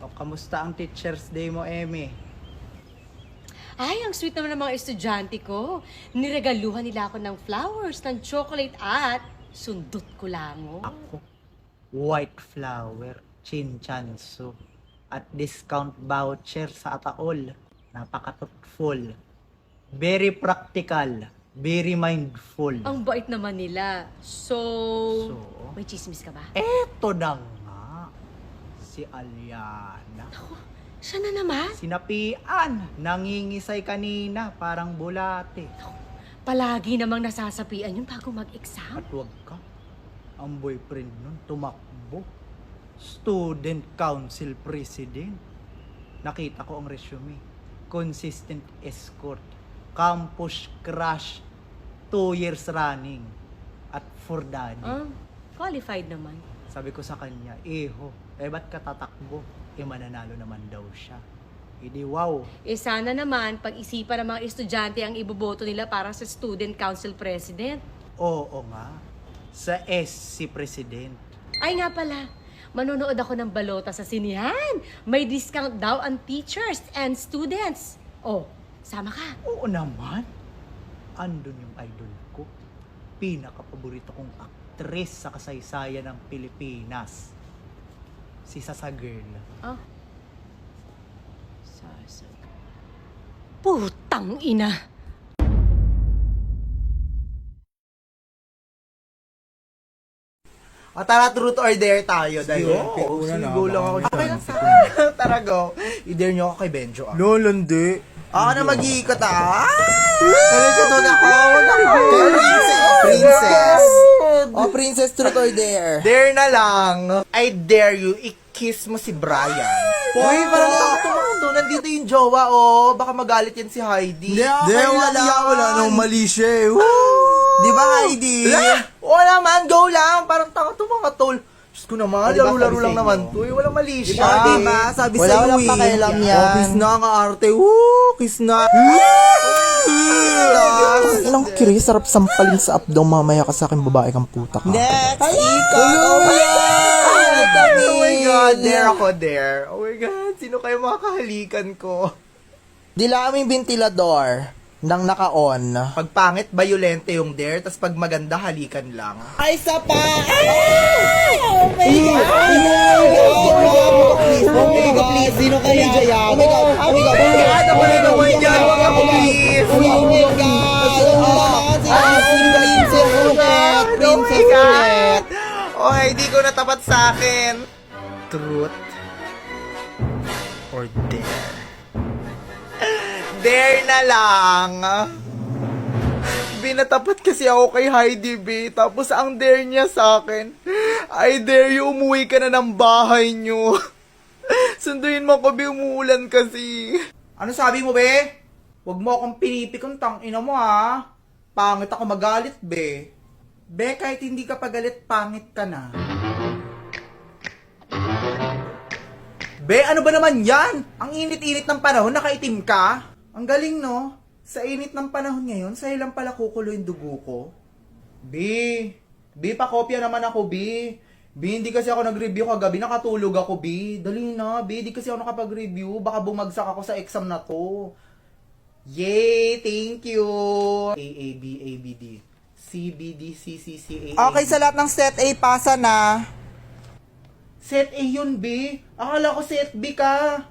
O, kamusta ang Teacher's Day mo, Eme? Ay, ang sweet naman ng mga estudyante ko. Niregaluhan nila ako ng flowers, ng chocolate at sundot ko lango. Ako, white flower, chinchanso, at discount voucher sa Ataol. Napaka-thoughtful. Very practical. Very mindful. Ang bait naman nila. So, may chismis ka ba? Eto na nga. Si Aliana. Siya na naman? Sinapian. Nangingisay kanina. Parang bulate. Palagi namang nasasapian yun bago mag-exam. At wag ka. Ang boyfriend nun tumakbo. Student Council President. Nakita ko ang resume. Consistent escort. Campus crush. 2 years running. At for daddy. Qualified naman. Sabi ko sa kanya, ba't ka tatakbo? Mananalo naman daw siya. Hindi wow. Sana naman, pag-isipan ng mga estudyante ang iboboto nila para sa Student Council President. Oo nga. Sa S si President. Ay nga pala, manonood ako ng balota sa sinihan. May discount daw ang teachers and students. Oh, sama ka. Oo naman. Andun yung idol ko. Pinaka-paborito kong aktres sa kasaysayan ng Pilipinas. Si Sasa Girl. Oh. Putang ina. O tara, truth or dare tayo. Dahil go lang ako. Okay lang sa akin. Tara, go. I-dare nyo ako kay Benjo. No, landi. Ako na mag-iikot Talaga doon ako. Princess. O, princess, truth or dare? Dare na lang. I dare you, i-kiss mo si Brian. Uy, parang takot doon. Nandito yung jowa, Baka magalit yan si Heidi. Wala nung mali siya eh. Di ba, Heidi? Wala man, go lang. Parang takot to mga tol. Diyos ko naman, laro-laro lang naman to. Walang mali siya. Diba? Sabi Wala, sa'yo walang pakialam yan. Kiss na ang arte. Kiss na. Ilang kiri, sarap sampalin sa abdong mamaya ka sa akin babae kang puta ka. Next, ikaw. Oh my God, dare ako, dare. Oh my God, sino kayo mga kahalikan ko? Dilaming ventilador nang naka-on. Pag pangit, violente yung dare, tas pag maganda, halikan lang. Ay, isa pa! Oh my God, please. Sino kayo dyan? Oh my God, oh my God. Ako na naman yan, mga please. Oh my God! Princess ulit! Princess ulit! Okay, di ko natapat sa akin. Truth or dare? Dare na lang. Binatapat kasi ako kay Heidi B. Tapos ang dare niya sa akin, I dare you, umuwi ka na ng bahay niyo. Sunduin mo ko, B, umuulan kasi. Ano sabi mo, be? Huwag mo akong pinipikon, tangina mo, ha? Pangit ako magalit, be. Be, kahit hindi ka pagalit, pangit ka na. Be, ano ba naman yan? Ang init-init ng panahon, nakaitim ka? Ang galing, no? Sa init ng panahon ngayon, sa'yo lang pala kukulo yung dugo ko. B, pakopya naman ako, B. Hindi kasi ako nag-review kagabi, nakatulog ako, B. Dali na, B, di kasi ako nakapag-review. Baka bumagsak ako sa exam na to. Yay, thank you. A, B, D. C, B, D, C, A. Okay, sa lahat ng set A, pasa na. Set A yun, B. Akala ko set B ka.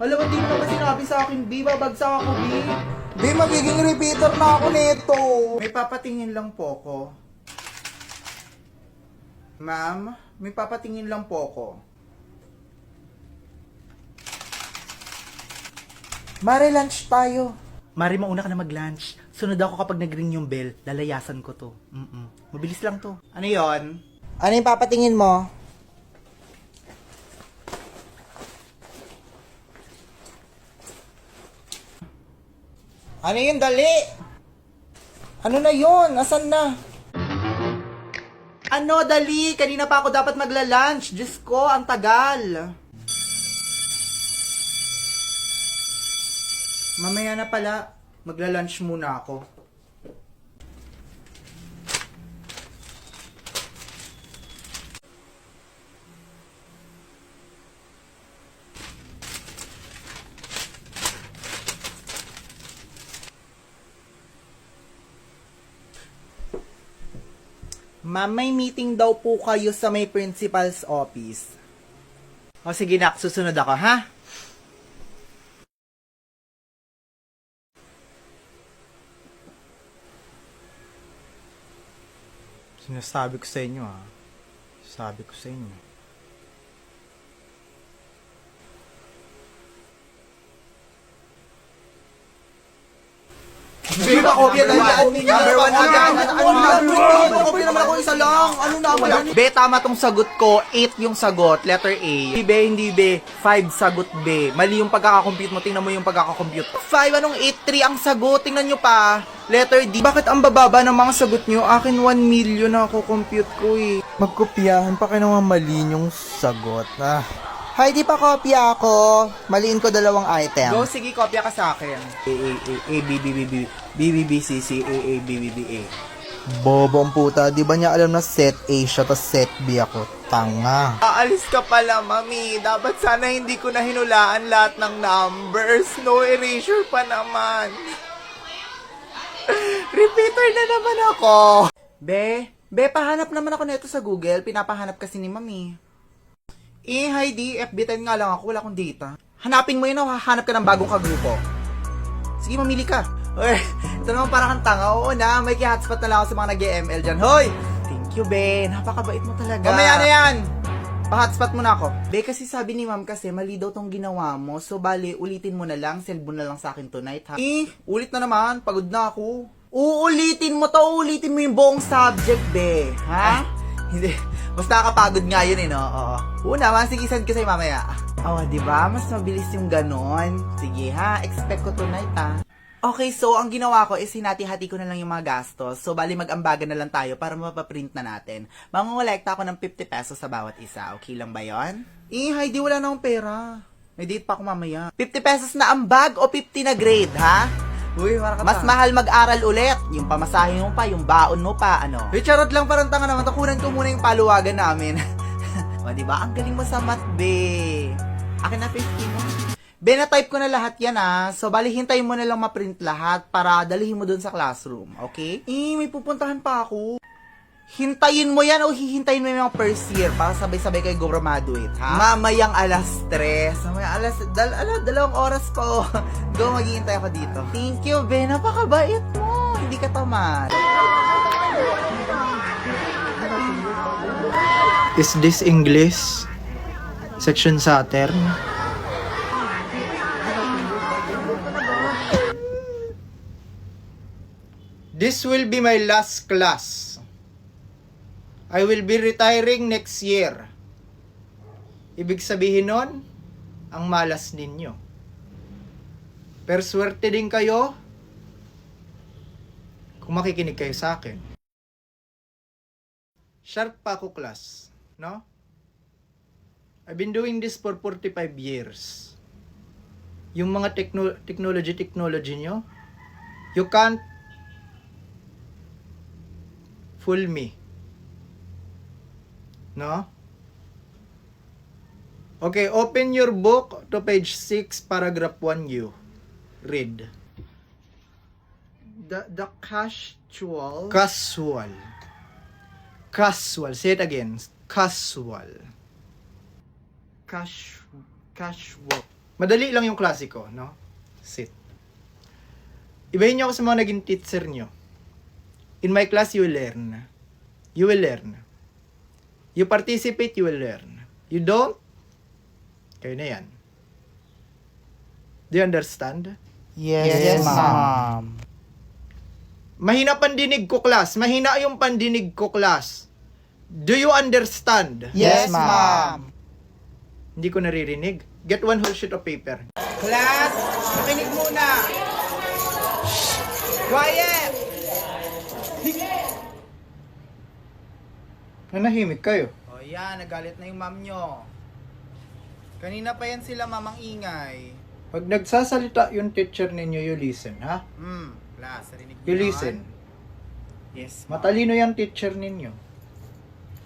Hala, ba't di mo naman sinabi sa akin, B? Babagsak ako, B. Di, magiging repeater na ako nito. May papatingin lang po ko. Ma'am, may papatingin lang po ko. Mare, lunch tayo. Mari, mauna ka na mag-lunch. Sunod ako kapag nag-ring yung bell. Lalayasan ko to. Mabilis lang to. Ano yon? Ano yung papatingin mo? Ano yun, dali? Ano na yun? Asan na? Ano, dali? Kanina pa ako dapat magla-lunch. Diyos ko, ang tagal. Mamaya na pala. Magla-lunch muna ako. Ma'am, may meeting daw po kayo sa may principal's office. O sige nak, susunod ako, ha? Sinasabi ko sa inyo, ha? Sabi ko sa inyo. Hindi ba kopya na yan? Number one agad. Kopya naman ako isa lang. Ano naman? Be, tama tong sagot ko. 8 yung sagot. Letter A. Hindi be. 5 sagot B. Mali yung pagkakakompute mo. Tingnan mo yung pagkakakompute. 5, anong 8-3 ang sagot? Tingnan nyo pa. Letter D. Bakit ang bababa ng mga sagot nyo? Akin 1 million na ako compute ko eh. Magkopyahan pa kayo naman mali yung sagot. Hay, di pa kopya ako. Maliin ko 2 item. Go, sige, kopya ka sa akin. A, B, B, B, B, B, B, B, C, C, A, B, B, B, A. Bobong puta, di ba niya alam na set A siya tas set B ako? Tanga. Aalis ka pala, mami. Dapat sana hindi ko na hinulaan lahat ng numbers. No erasure pa naman. Repeater na naman ako. Be, pahanap naman ako nito sa Google. Pinapahanap kasi ni mami. Heidi, FB10 nga lang ako. Wala akong data. Hanapin mo yun o hahanap ka ng bagong kagrupo. Sige, mamili ka. Uy, ito naman parang kang tanga. Oo na, may ki-hotspot na lang ako sa mga nag-ML dyan. Hoy! Thank you, be. Napakabait mo talaga. Mamaya na yan! Pa-hotspot mo na ako. Be, kasi sabi ni ma'am kasi mali daw tong ginawa mo. So, bali, ulitin mo na lang. Send mo na lang sa akin tonight, ha? Ulit na naman. Pagod na ako. Uulitin mo to. Uulitin mo yung buong subject, be. Ha? Hindi. Mas nakakapagod nga yun, eh, no? Oo. Una, sige, send ko sa'yo mamaya. Oh, di ba? Mas mabilis yung ganon. Sige, ha? Expect ko tonight, ha? Okay, so, ang ginawa ko is hinati-hati ko na lang yung mga gastos. So, bali mag-ambagan na lang tayo para mapaprint na natin. Mangungulekta ako ng 50 pesos sa bawat isa. Okay lang ba yon? Heidi, wala na akong pera. May date pa ako mamaya. 50 pesos na ambag o 50 na grade, ha? Uy, mas mahal mag-aral ulit. Yung pamasahe mo pa, yung baon mo pa, ano. Uy, charot lang, parang tanga naman. Takunan ko muna yung paluwagan namin. O, diba? Ang galing mo sa math, be. Akin na 50 mo. Be, na-type ko na lahat yan, ah. So, bali, hintayin mo na lang ma-print lahat para dalihin mo dun sa classroom. Okay? May pupuntahan pa ako. Hintayin mo yan o hihintayin mo yung mga first year para sabay-sabay kayo graduate, ha? Mamayang alas 3. Mamayang dalawang oras po. Go, maghihintay ako dito. Thank you, be. Napakabait mo. Hindi ka tamad. Is this English? Section Saturn? This will be my last class. I will be retiring next year. Ibig sabihin nun, ang malas ninyo. Pero swerte din kayo kung makikinig kayo sa akin. Sharp pa ako, class. No? I've been doing this for 45 years. Yung mga technology nyo, you can't fool me. No? Okay, open your book to page 6, paragraph 1U. Read. The casual. Casual. Say it again. Casual. Casual. Madali lang yung klasiko, no? Sit. Ibahin niyo ako sa mga naging teacher niyo. In my class, you will learn. You will learn. You participate, you will learn. You don't, kayo na yan. Do you understand? Yes, ma'am. Mahina pandinig ko, class. Mahina yung pandinig ko, class. Do you understand? Yes, ma'am. Hindi ko naririnig. Get one whole sheet of paper. Class, makinig muna. Quiet! Nanahimik kayo. O yan, nagalit na yung ma'am nyo. Kanina pa yan sila mamang ingay. Pag nagsasalita yung teacher ninyo, you listen, ha? Class, rinig nyo You naman. listen. Yes, ma'am. Matalino yung teacher ninyo.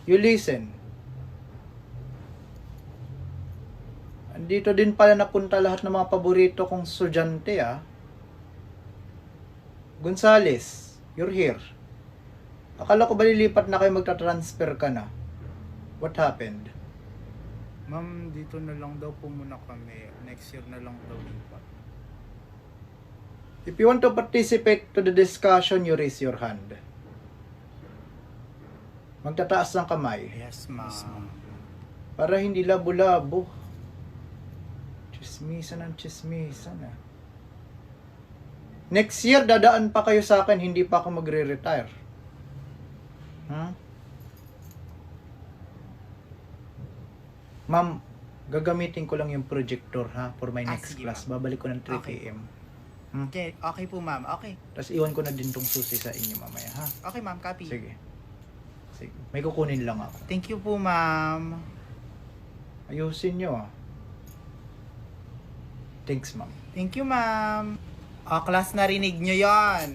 You listen. Andito din pala napunta lahat ng mga paborito kong estudyante, ah. Gonzales, you're here. Akala ko ba lilipat na kayo, magta-transfer ka na? What happened? Ma'am, dito na lang daw po muna kami. Next year na lang daw lipat. If you want to participate to the discussion, you raise your hand. Magtataas ng kamay. Yes, ma'am. Para hindi labo-labo. Chismisan ang chismisan ah. Next year, dadaan pa kayo sa akin, hindi pa ako magre-retire. Ma'am, gagamitin ko lang yung projector ha, for my next sige, class. Babalik ko ng 3 Okay. p.m. Okay, okay po ma'am. Okay. Tapos iwan ko na din tong susi sa inyo mamaya ha. Okay ma'am, copy. Sige. Sige. May kukunin lang ako. Thank you po ma'am. Ayusin nyo ah. Thanks ma'am. Thank you ma'am. Class, narinig nyo yon.